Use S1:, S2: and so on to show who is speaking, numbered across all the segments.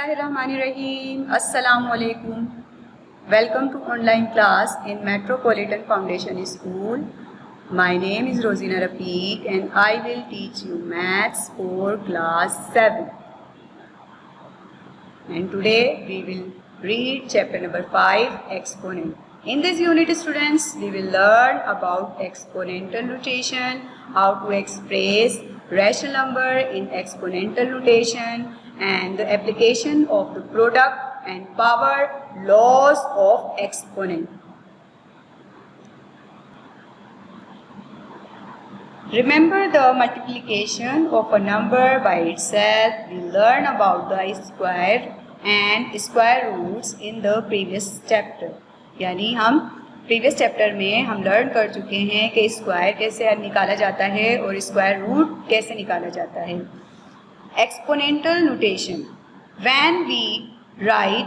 S1: Bismillahirrahmanirrahim. Assalamu alaikum. Welcome to online class in Metropolitan Foundation School. My name is Rosina Rafiq and I will teach you maths for class 7. And today we will read chapter number 5, exponent. In this unit, students, we will learn about exponential notation, how to express rational number in exponential notation, and the application of the product and power laws of exponent. Remember the multiplication of a number by itself. We learn about the square and square roots in the previous chapter. यानी हम previous chapter में हम learn कर चुके हैं कि square कैसे निकाला जाता है और स्क्वायर रूट कैसे निकाला जाता है. Exponential notation. When we write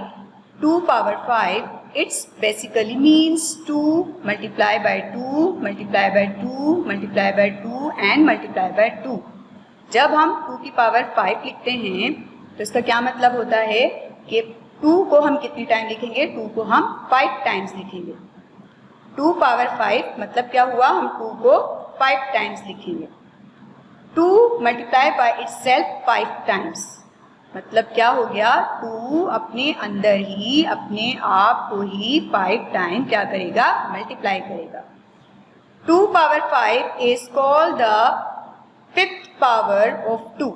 S1: 2 power 5, it's basically means 2 multiply by 2 multiply by 2 multiply by 2 and multiply by 2. जब हम 2 की पावर 5 लिखते हैं तो इसका क्या मतलब होता है कि 2 को हम कितनी टाइम लिखेंगे? 2 को हम 5 टाइम्स लिखेंगे. 2 पावर 5 मतलब क्या हुआ? हम 2 को 5 टाइम्स लिखेंगे. 2 मल्टीप्लाई बाय इटसेल्फ 5 टाइम्स मतलब क्या हो गया? 2 अपने अंदर ही अपने आप को ही 5 टाइम क्या करेगा? मल्टीप्लाई करेगा. 2 power 5 is called the 5th power of 2.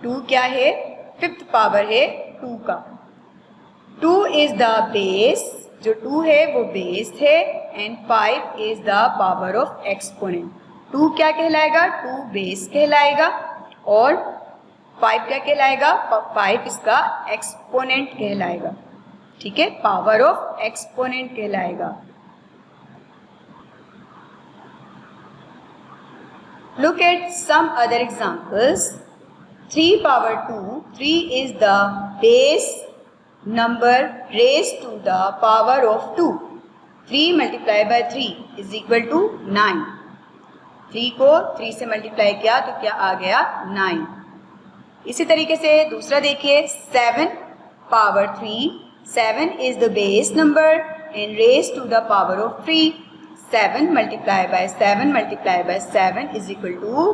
S1: 2 क्या है? 5th पावर है 2 का. 2 इज द बेस. जो 2 है वो बेस है and 5 is the power of exponent. 2 क्या कहलाएगा? 2 बेस कहलाएगा और 5 क्या कहलाएगा? 5 इसका एक्सपोनेंट कहलाएगा. ठीक है, पावर ऑफ एक्सपोनेंट कहलाएगा. Look at some other examples. 3 power 2. 3 is the base number raised to the power of 2. 3 multiplied by 3 is equal to 9. 3 को 3 से मल्टीप्लाई किया तो क्या आ गया? 9. इसी तरीके से दूसरा देखिए. 7 power 3. 7 is the base number and raised to the power of 3. 7 multiplied by 7 multiplied by 7 is equal to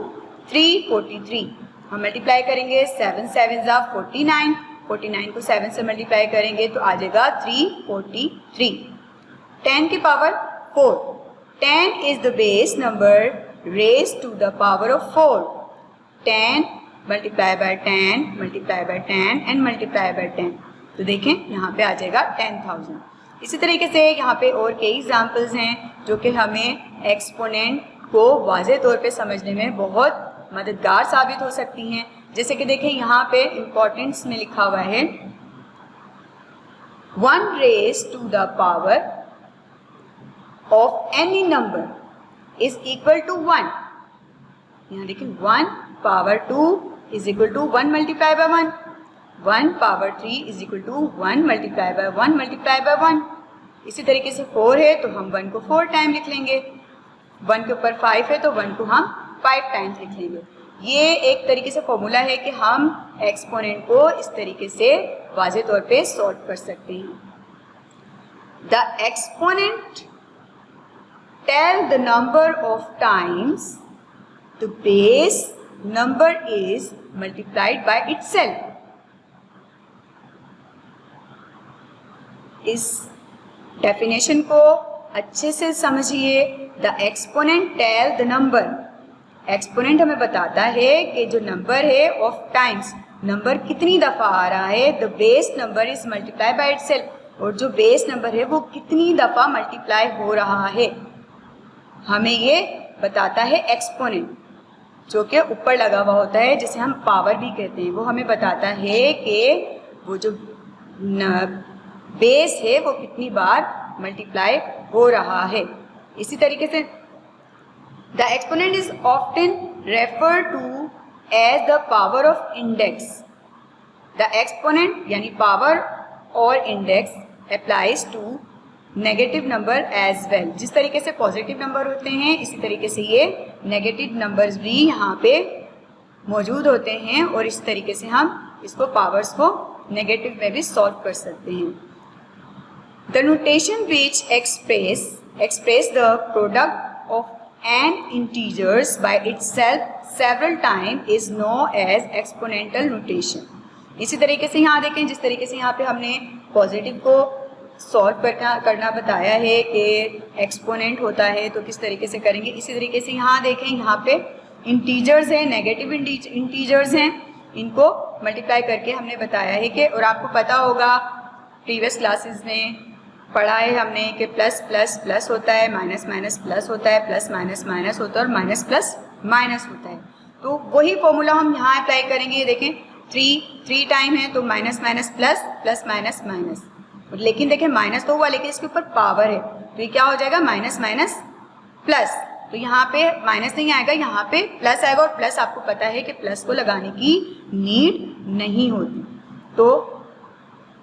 S1: 343. हम मल्टीप्लाई करेंगे. 7 7 जा 49. 49 को 7 से मल्टीप्लाई करेंगे तो आ जाएगा 343. 10 की power 4. 10 is the base number raised to the power of 4. 10 multiply by 10 multiply by 10 and multiply by 10. तो देखें यहाँ पे आ जाएगा 10,000. इसी तरीके से यहाँ पे और कई एग्जाम्पल्स हैं जो कि हमें एक्सपोनेंट को वाज़ेह तौर पे समझने में बहुत मददगार साबित हो सकती हैं. जैसे कि देखें यहाँ पे इम्पोर्टेंस में लिखा हुआ है 1 raised to the power of any number is equal to 1. यहाँ देखिए 1 power 2 is equal to 1 multiply by 1. 1 power 3 is equal to 1 multiply by 1 multiply by 1. इसी तरीके से 4 है तो हम 1 को 4 टाइम लिख लेंगे. 1 के ऊपर 5 है तो 1 को हम 5 टाइम्स लिख लेंगे. ये एक तरीके से फॉर्मूला है कि हम एक्सपोनेंट को इस तरीके से वाज़ेह तौर पे सॉल्व कर सकते हैं. The exponent tell the number of times the base number is multiplied by itself. इस डेफिनेशन को अच्छे से समझिए. The exponent tell the number. Exponent हमें बताता है कि जो नंबर है ऑफ टाइम्स, नंबर कितनी दफ़ा आ रहा है. The base number is multiply by itself. और जो बेस नंबर है वो कितनी दफ़ा मल्टीप्लाई हो रहा है हमें ये बताता है एक्सपोनेंट, जो कि ऊपर लगा हुआ होता है जिसे हम पावर भी कहते हैं. वो हमें बताता है कि वो जो बेस है वो कितनी बार मल्टीप्लाई हो रहा है. इसी तरीके से the exponent is often refer to as the power of index. The exponent यानी पावर और index applies to negative number as well. जिस तरीके से पॉजिटिव नंबर होते हैं इसी तरीके से ये नेगेटिव नंबर्स भी यहाँ पे मौजूद होते हैं और इस तरीके से हम इसको पावर्स को नेगेटिव में भी सॉल्व कर सकते हैं। The notation which express the product of n integers by itself several times is known as exponential notation। इसी तरीके से यहाँ देखें, जिस तरीके से यहाँ पे हमने पॉजिटिव को सॉल्व करना बताया है कि एक्सपोनेंट होता है तो किस तरीके से करेंगे, इसी तरीके से यहाँ देखें, यहाँ पे इंटीजर्स हैं, नेगेटिव इंटीजर्स हैं, इनको मल्टीप्लाई करके हमने बताया है कि, और आपको पता होगा प्रीवियस क्लासेस में पढ़ा है हमने कि प्लस प्लस प्लस होता है, माइनस माइनस प्लस होता है, प्लस माइनस माइनस होता है और माइनस प्लस माइनस होता है। तो वही फॉर्मूला हम यहाँ अप्लाई करेंगे। देखें थ्री टाइम है तो minus minus plus, plus minus minus, लेकिन देखें माइनस तो हुआ लेकिन इसके ऊपर पावर है तो ये क्या हो जाएगा, माइनस माइनस प्लस। तो यहाँ पे माइनस नहीं आएगा, यहाँ पे प्लस आएगा, और प्लस आपको पता है कि प्लस को लगाने की नीड नहीं होती। तो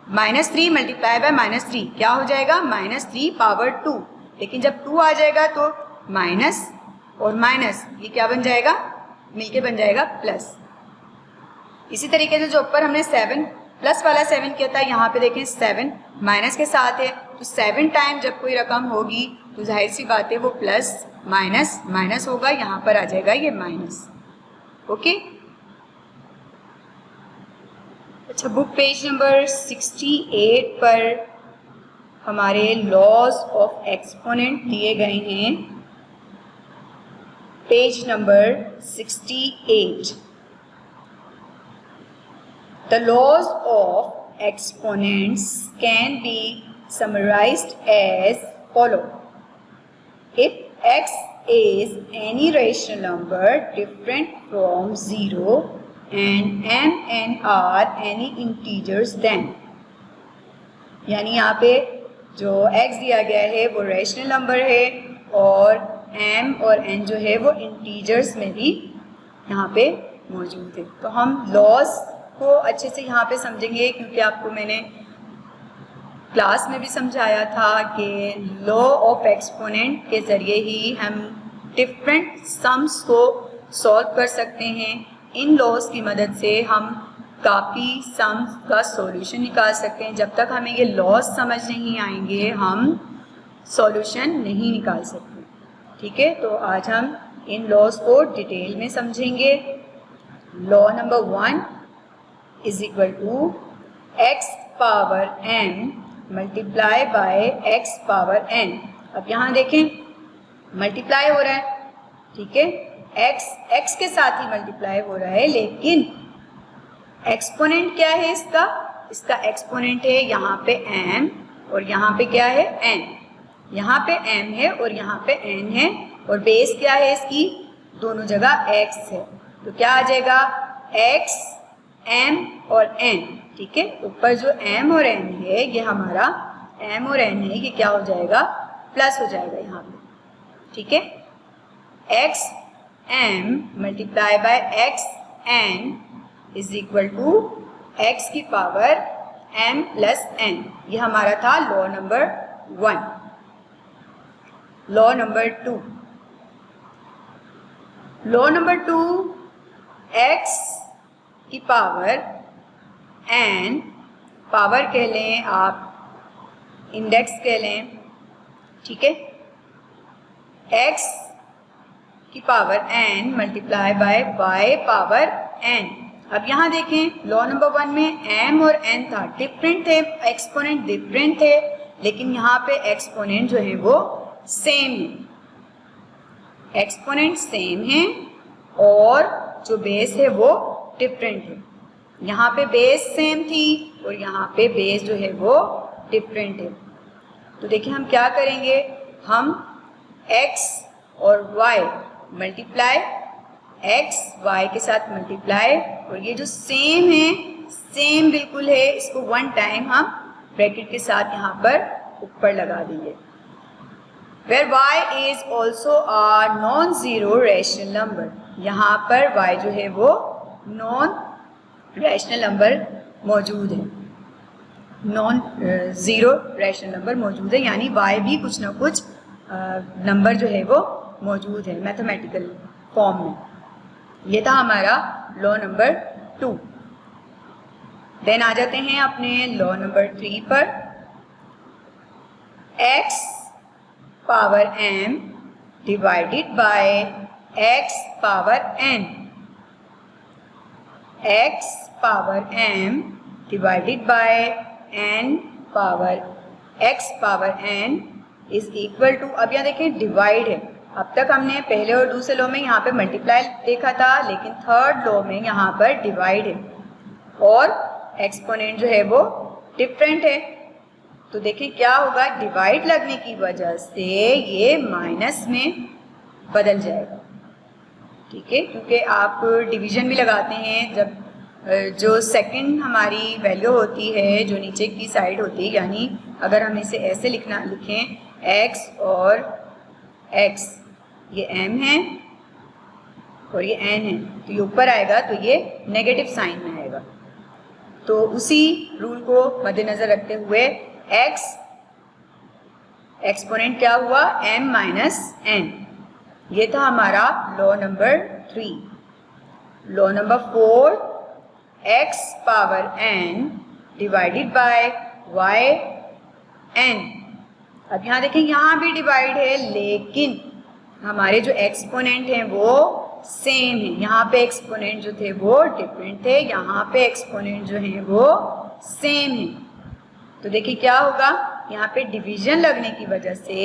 S1: -3 मल्टीप्लाई बाय -3 क्या हो जाएगा, -3 पावर 2। लेकिन जब 2 आ जाएगा तो माइनस और माइनस ये क्या बन जाएगा, मिलके बन जाएगा प्लस। इसी तरीके से जो ऊपर हमने 7 प्लस वाला 7 किया था, यहाँ पे देखें 7 माइनस के साथ है, तो 7 टाइम जब कोई रकम होगी तो जाहिर सी बात है वो प्लस माइनस माइनस होगा, यहाँ पर आ जाएगा ये माइनस। ओके, अच्छा, बुक पेज नंबर 68 पर हमारे लॉज ऑफ एक्सपोनेंट दिए गए हैं। Page number 68। The laws of exponents can be summarized as follow. If x is any rational number different from 0 and m and r any integers, then यानी यहाँ पे जो x दिया गया है वो रेशनल नंबर है और m और n जो है वो इंटीजर्स में भी यहाँ पे मौजूद है। तो हम लॉज को अच्छे से यहाँ पे समझेंगे, क्योंकि आपको मैंने क्लास में भी समझाया था कि लॉ ऑफ एक्सपोनेंट के ज़रिए ही हम डिफरेंट सम्स को सॉल्व कर सकते हैं। इन लॉज की मदद से हम काफ़ी सम्स का सॉल्यूशन निकाल सकते हैं। जब तक हमें ये लॉज समझ नहीं आएंगे हम सॉल्यूशन नहीं निकाल सकते। ठीक है, तो आज हम इन लॉज को डिटेल में समझेंगे। Law number 1 is equal to x power n multiply by x power n। अब यहाँ देखें मल्टीप्लाई हो रहा है, ठीक है, x के साथ ही मल्टीप्लाई हो रहा है, लेकिन एक्सपोनेंट क्या है इसका एक्सपोनेंट है यहाँ पे m और यहाँ पे क्या है n। यहाँ पे m है और यहाँ पे n है, और बेस क्या है इसकी, दोनों जगह x है, तो क्या आ जाएगा x m और n। ठीक है, ऊपर जो m और n है ये हमारा m और n है, ये क्या हो जाएगा, प्लस हो जाएगा यहाँ पे। ठीक है, x m multiply by x n is equal to x की पावर m प्लस n। ये हमारा था law number 1। Law number 2, law number 2 x की पावर n, पावर कह लें आप, इंडेक्स कह लें, ठीक है, x की power n multiply bye y power n। अब यहाँ देखें लॉ नंबर 1 में m और n था, डिफरेंट थे, एक्सपोनेंट डिफरेंट थे, लेकिन यहाँ पे एक्सपोनेंट जो है वो सेम है। एक्सपोनेंट सेम है और जो बेस है वो डिफरेंट है। यहाँ पे बेस सेम थी और यहाँ पे बेस जो है वो डिफरेंट है। तो देखिए हम क्या करेंगे, हम x और y मल्टीप्लाई, x y के साथ मल्टीप्लाई, और ये जो सेम है, सेम बिल्कुल है, इसको 1 टाइम हम ब्रैकेट के साथ यहाँ पर ऊपर लगा देंगे। Where y is also a non-zero rational number, यहाँ पर y जो है वो नॉन रैशनल नंबर मौजूद है, नॉन ज़ीरो रैशनल नंबर मौजूद है, यानी y भी कुछ ना कुछ नंबर जो है वो मौजूद है मैथमेटिकल फॉर्म में। ये था हमारा लॉ नंबर 2। देन आ जाते हैं अपने लॉ नंबर 3 पर। x power m divided by x power n, x power m divided by n power x power n is equal to, अब यहाँ देखें डिवाइड है। अब तक हमने पहले और दूसरे लॉ में यहाँ पे मल्टीप्लाई देखा था, लेकिन थर्ड लॉ में यहाँ पर डिवाइड है और एक्सपोनेंट जो है वो डिफरेंट है। तो देखिए क्या होगा, डिवाइड लगने की वजह से ये माइनस में बदल जाएगा। ठीक है, क्योंकि आप डिवीजन भी लगाते हैं जब जो सेकंड हमारी वैल्यू होती है जो नीचे की साइड होती है, यानी अगर हम इसे ऐसे लिखें x और x, ये m है और ये n है, तो ये ऊपर आएगा तो ये नेगेटिव साइन में आएगा। तो उसी रूल को मद्देनजर रखते हुए x एक्सपोनेंट क्या हुआ, m माइनस n, ये था हमारा law number 3। Law number 4, x power n divided by y n। अब यहाँ देखें यहाँ भी डिवाइड है, लेकिन हमारे जो एक्सपोनेंट हैं वो सेम है। यहाँ पे एक्सपोनेंट जो थे वो डिफरेंट थे, यहाँ पे एक्सपोनेंट जो हैं वो सेम है। तो देखिए क्या होगा, यहाँ पे डिवीजन लगने की वजह से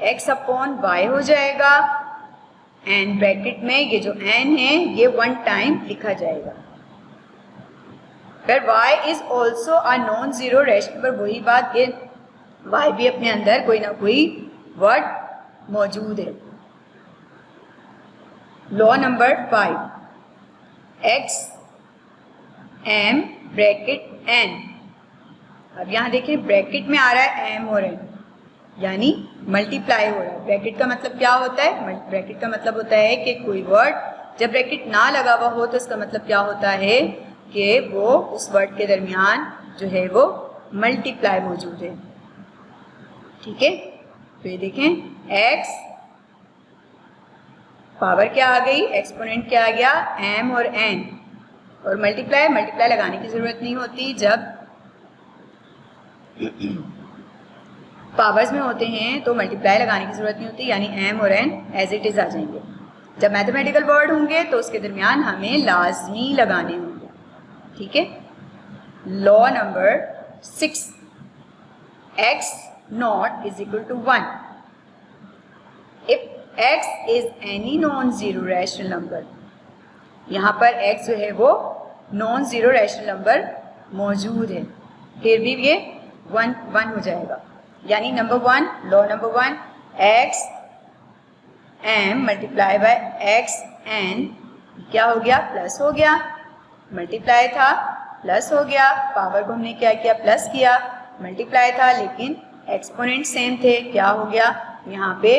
S1: x अपॉन y हो जाएगा, एंड ब्रैकेट में ये जो n है ये 1 टाइम लिखा जाएगा। फिर y is also a non zero rational, पर वही बात, ये y भी अपने अंदर कोई ना कोई वर्ड मौजूद है। Law number 5, x m bracket n। अब यहाँ देखिए ब्रैकेट में आ रहा है m और n, यानी मल्टीप्लाई हो रहा है। ब्रैकेट का मतलब क्या होता है, ब्रैकेट का मतलब होता है कि कोई वर्ड जब ब्रैकेट ना लगा हुआ हो तो इसका मतलब क्या होता है कि वो उस वर्ड के दरमियान जो है वो मल्टीप्लाई मौजूद है। ठीक है, तो ये देखें x पावर क्या आ गई, एक्सपोनेंट क्या आ गया, m और n, और मल्टीप्लाई लगाने की जरूरत नहीं होती। जब पावर्स में होते हैं तो मल्टीप्लाई लगाने की जरूरत नहीं होती, यानी m और n एज इट इज आ जाएंगे। जब मैथमेटिकल वर्ड होंगे तो उसके दरमियान हमें लाजमी लगाने होंगे। ठीक है, law number 6, x not is equal to 1 if x is any non zero rational number. यहाँ पर x जो है वो नॉन जीरो रैशनल नंबर मौजूद है, फिर भी ये 1 हो जाएगा। यानी number 1, law number 1, x m multiply by x n क्या हो गया, प्लस हो गया। मल्टीप्लाई था प्लस हो गया, पावर को हमने क्या किया, प्लस किया। मल्टीप्लाई था लेकिन एक्सपोनेंट सेम थे, क्या हो गया, यहाँ पे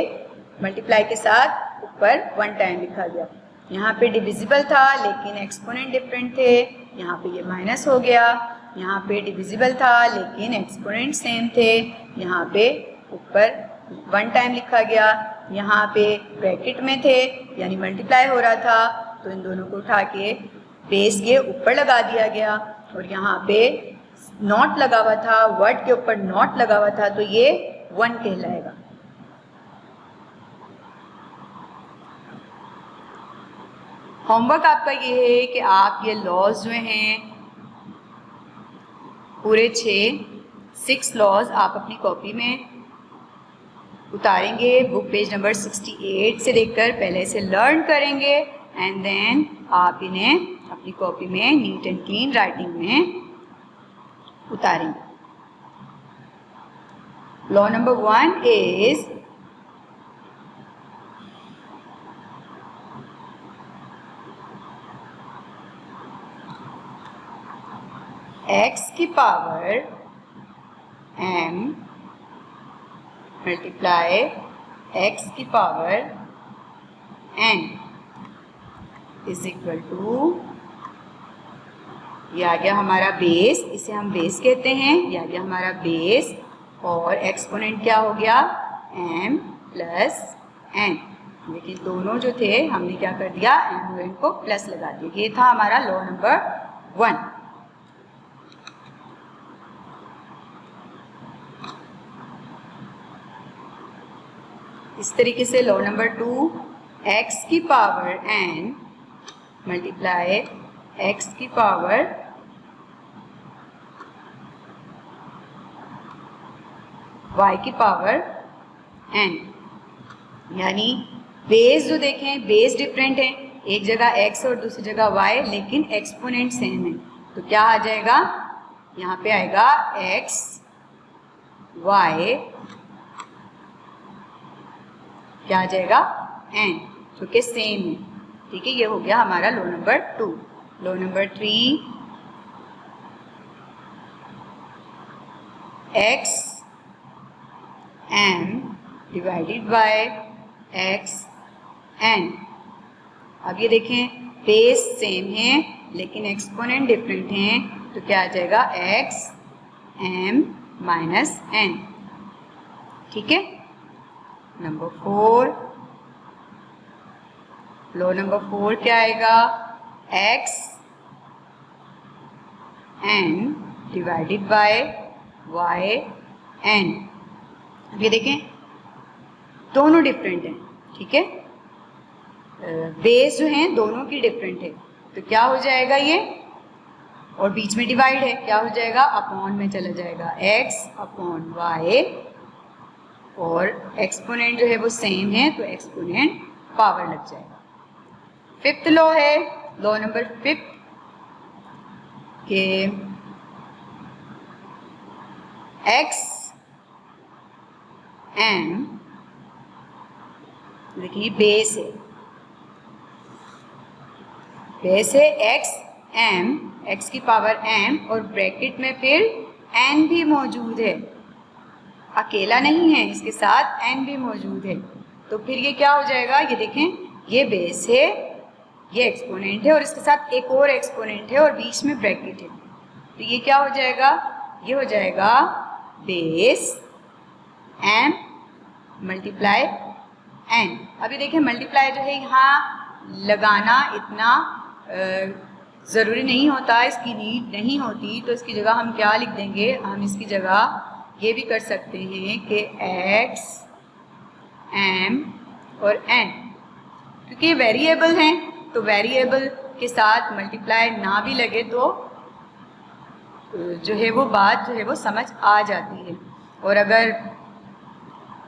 S1: मल्टीप्लाई के साथ ऊपर 1 टाइम लिखा गया। यहाँ पे डिविजिबल था लेकिन एक्सपोनेंट डिफरेंट थे, यहाँ पे ये माइनस हो गया। यहाँ पे डिविजिबल था लेकिन एक्सपोनेंट सेम थे, यहाँ पे ऊपर 1 टाइम लिखा गया। यहाँ पे ब्रैकेट में थे यानी मल्टीप्लाई हो रहा था, तो इन दोनों को उठा के बेस के ऊपर लगा दिया गया, और यहाँ पे नॉट लगा हुआ था, वर्ड के ऊपर नॉट लगा हुआ था, तो ये 1 कहलाएगा। होमवर्क आपका ये है कि आप ये लॉज जो हैं पूरे 6 लॉज आप अपनी कॉपी में उतारेंगे। बुक पेज नंबर 68 से देखकर पहले से लर्न करेंगे, एंड देन आप इन्हें अपनी कॉपी में नीट एंड क्लीन राइटिंग में उतारेंगे। लॉ नंबर 1 इज x की पावर m मल्टीप्लाई x की power n is equal to, ये आ गया हमारा बेस, इसे हम बेस कहते हैं, ये आ गया हमारा बेस, और एक्सपोनेंट क्या हो गया, m प्लस n। लेकिन दोनों जो थे हमने क्या कर दिया, m और n को प्लस लगा दिया। ये था हमारा लॉ नंबर 1। इस तरीके से लॉ नंबर 2, x की पावर n मल्टीप्लाई x की पावर y की पावर n, यानी बेस जो देखें बेस डिफरेंट है, एक जगह x और दूसरी जगह y, लेकिन एक्सपोनेंट सेम है। तो क्या आ जाएगा, यहाँ पे आएगा x y, क्या आ जाएगा n, जो कि सेम है। ठीक है, ये हो गया हमारा law number 2। Law number 3, x m divided by x n। अब ये देखें बेस सेम है लेकिन एक्सपोनेंट डिफरेंट हैं, तो क्या आ जाएगा x m माइनस n। ठीक है, नंबर 4, लॉ नंबर 4 क्या आएगा, x n divided by y n। अब ये देखें दोनों डिफरेंट हैं। ठीक है, बेस जो हैं दोनों की डिफरेंट है, तो क्या हो जाएगा ये, और बीच में डिवाइड है, क्या हो जाएगा, अपॉन में चला जाएगा, x अपॉन y, और एक्सपोनेंट जो है वो सेम है तो एक्सपोनेंट पावर लग जाएगा। 5th लॉ है, लॉ नंबर 5 के x m, देखिए बेस है, बेस है x m, x की पावर m, और ब्रैकेट में फिर n भी मौजूद है, अकेला नहीं है, इसके साथ n भी मौजूद है। तो फिर ये क्या हो जाएगा, ये देखें ये बेस है, ये एक्सपोनेंट है, और इसके साथ एक और एक्सपोनेंट है, और बीच में ब्रैकेट है। तो ये क्या हो जाएगा, ये हो जाएगा बेस m मल्टीप्लाई n। अभी देखिए मल्टीप्लाई जो है यहाँ लगाना इतना ज़रूरी नहीं होता, इसकी नीड नहीं होती, तो इसकी जगह हम क्या लिख देंगे, हम इसकी जगह ये भी कर सकते हैं कि x m और n, क्योंकि वेरिएबल हैं तो वेरिएबल के साथ मल्टीप्लाई ना भी लगे तो जो है वो बात जो है वो समझ आ जाती है। और अगर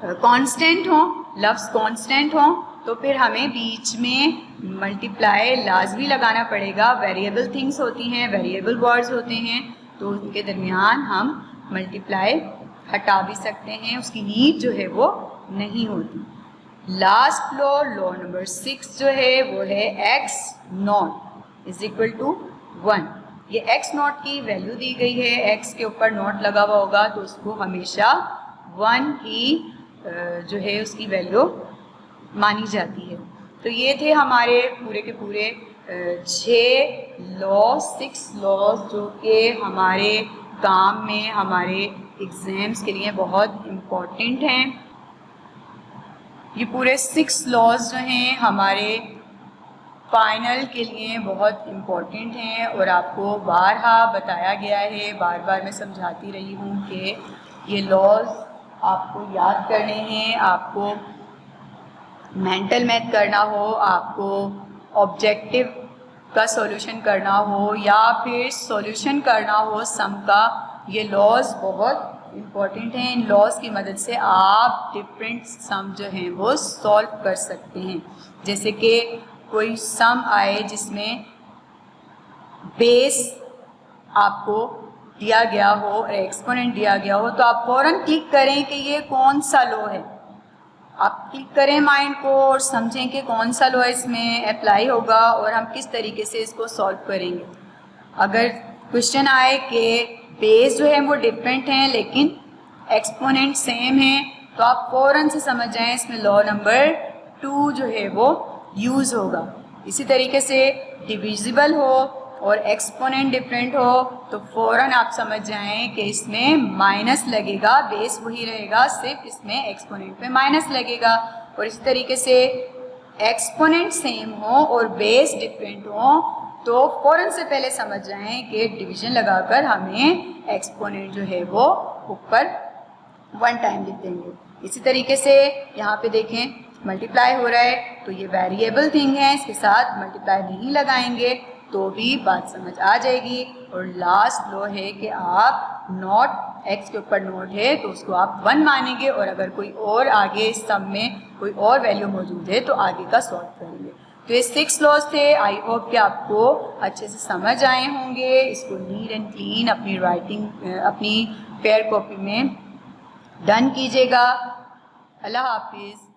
S1: कांस्टेंट हो, लफ्ज़ कांस्टेंट हो, तो फिर हमें बीच में मल्टीप्लाई लाजमी लगाना पड़ेगा। वेरिएबल थिंग्स होती हैं, वेरिएबल वर्ड्स होते हैं, तो उनके दरमियान हम मल्टीप्लाई हटा भी सकते हैं, उसकी नीड जो है वो नहीं होती। लास्ट लॉ, लॉ नंबर 6 जो है वो है x not is equal to 1। ये x नॉट की वैल्यू दी गई है, x के ऊपर नॉट लगा हुआ होगा तो उसको हमेशा 1 ही जो है उसकी वैल्यू मानी जाती है। तो ये थे हमारे पूरे के पूरे 6 लॉज जो कि हमारे काम में, हमारे एग्ज़ाम्स के लिए बहुत इम्पॉर्टेंट हैं। ये पूरे 6 लॉज जो हैं हमारे फाइनल के लिए बहुत इम्पॉर्टेंट हैं, और आपको बारहा बताया गया है, बार बार मैं समझाती रही हूँ कि ये लॉज आपको याद करने हैं। आपको मेंटल मैथ करना हो, आपको ऑब्जेक्टिव का सॉल्यूशन करना हो, या फिर सॉल्यूशन करना हो सम का, ये लॉज बहुत इम्पॉर्टेंट हैं। इन लॉज की मदद से आप डिफरेंट सम जो हैं वो सॉल्व कर सकते हैं। जैसे कि कोई सम आए जिसमें बेस आपको दिया गया हो और एक्सपोनेंट दिया गया हो, तो आप फ़ौरन क्लिक करें कि ये कौन सा लॉ है। आप क्लिक करें माइंड को और समझें कि कौन सा लॉ इसमें अप्लाई होगा और हम किस तरीके से इसको सॉल्व करेंगे। अगर क्वेश्चन आए कि बेस जो है वो डिफरेंट हैं लेकिन एक्सपोनेंट सेम है, तो आप फ़ौरन से समझ जाएं इसमें लॉ नंबर 2 जो है वो यूज़ होगा। इसी तरीके से डिविजिबल हो और एक्सपोनेंट डिफरेंट हो तो फ़ौरन आप समझ जाएं कि इसमें माइनस लगेगा, बेस वही रहेगा, सिर्फ इसमें एक्सपोनेंट पे माइनस लगेगा। और इसी तरीके से एक्सपोनेंट सेम हो और बेस डिफरेंट हो तो फ़ौरन से पहले समझ जाएं कि डिवीजन लगाकर हमें एक्सपोनेंट जो है वो ऊपर 1 टाइम लिख देंगे। इसी तरीके से यहाँ पे देखें मल्टीप्लाई हो रहा है तो ये वेरिएबल थिंग है, इसके साथ मल्टीप्लाई नहीं लगाएंगे तो भी बात समझ आ जाएगी। और लास्ट लॉ है कि आप नॉट एक्स के ऊपर नोट है तो उसको आप 1 मानेंगे, और अगर कोई और आगे इस सम में कोई और वैल्यू मौजूद है तो आगे का सॉल्व करेंगे। तो ये 6 लॉज थे। आई होप कि आपको अच्छे से समझ आए होंगे। इसको नीट एंड क्लीन अपनी राइटिंग अपनी फेयर कॉपी में डन कीजिएगा। अल्लाह हाफिज़।